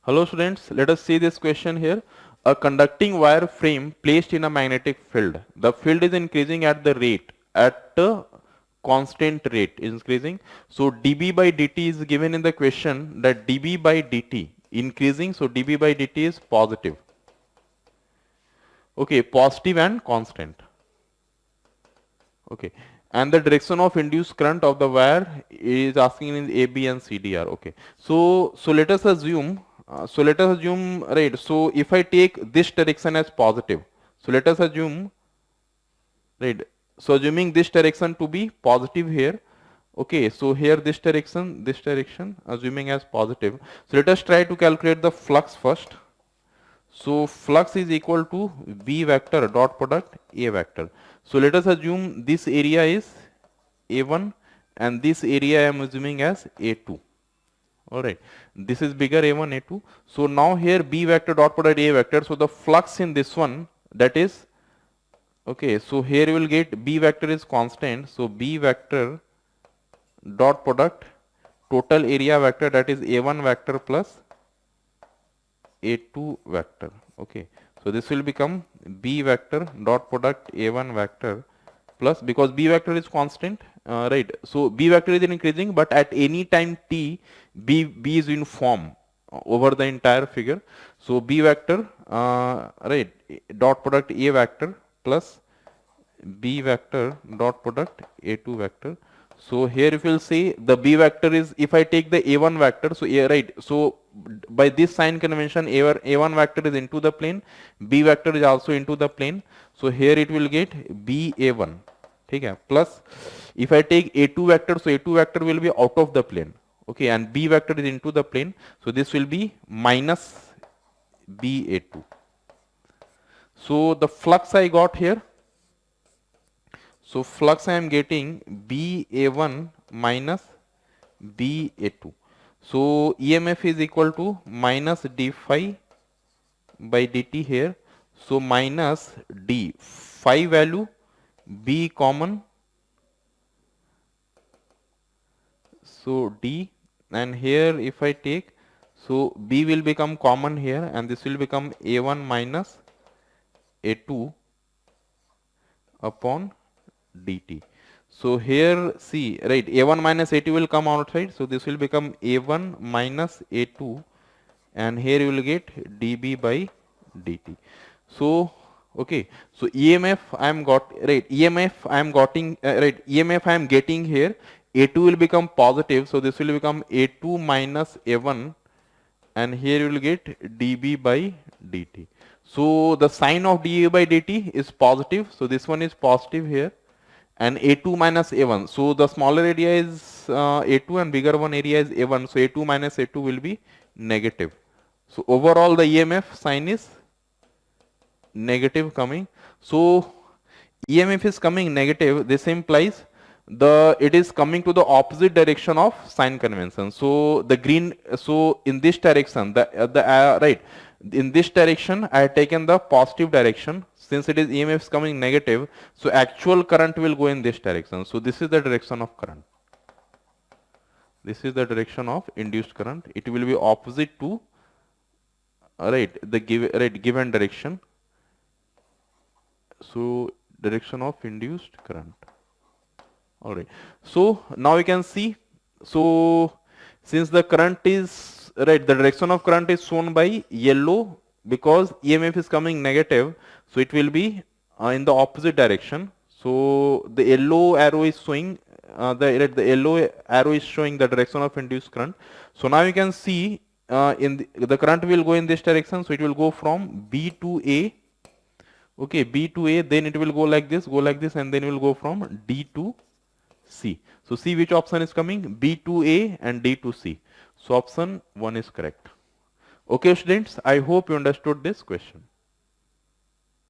Hello students, let us see this question here. A conducting wire frame placed in a magnetic field. The field is increasing at the rate, at a constant rate is increasing. So dB by dt is given in the question that dB by dt increasing. So dB by dt is positive. Okay, positive and constant. Okay, and the direction of induced current of the wire is asking in A, B, and C, D, R. Okay, so let us assume. Right. So if I take this direction as positive, so let us assume, right. So assuming this direction to be positive here. Okay, so here this direction, assuming as positive. So let us try to calculate the flux first. So flux is equal to B vector dot product A vector. So let us assume this area is A1 and this area I am assuming as A2. Alright, this is bigger A1, A2. So now here B vector dot product A vector. So the flux in this one, that is, okay, so here you will get B vector is constant. So B vector dot product total area vector, that is A1 vector plus A2 vector. Okay, so this will become B vector dot product A1 vector plus, because B vector is constant, right. So B vector is increasing, but at any time t, B is uniform over the entire figure. So B vector, right, dot product A vector plus B vector dot product A2 vector. So here if you'll see the B vector is, if I take the A1 vector, so A, right, so by this sign convention A1 vector is into the plane, B vector is also into the plane. So here it will get BA1, okay, plus if I take A2 vector, so A2 vector will be out of the plane, okay, and B vector is into the plane, so this will be minus BA2. So the flux I got here, so flux I am getting BA1 minus BA2. So EMF is equal to minus d phi by dt here. So minus d phi value, B common, so d, and here if I take, so B will become common here and this will become A1 minus A2 upon dt. So here see, right, A1 minus A2 will come outside, so this will become A1 minus A2 and here you will get dB by dt. So okay, so EMF I am got, right, EMF I am getting, right, EMF I am getting here, A2 will become positive, so this will become A2 minus A1 and here you will get dB by dt. So the sign of dB by dt is positive, so this one is positive here, and A2 minus A1. So the smaller area is A2 and bigger one area is A1. So A2 minus A2 will be negative. So overall the EMF sign is negative coming. So EMF is coming negative. This implies it is coming to the opposite direction of sign convention. So the green, so in this direction, right, in this direction I have taken the positive direction. Since it is EMF is coming negative, so actual current will go in this direction. So this is the direction of current. This is the direction of induced current. It will be opposite to, right, the given direction. So direction of induced current. Alright. So now we can see. So since the current is, right, the direction of current is shown by yellow because EMF is coming negative. So it will be in the opposite direction. So the yellow arrow is showing the yellow arrow is showing the direction of induced current. So now you can see in the current will go in this direction. So it will go from B to A. Okay, B to A, then it will go like this, and then it will go from D to C. So see which option is coming, B to A and D to C. So option 1 is correct. Okay students, I hope you understood this question.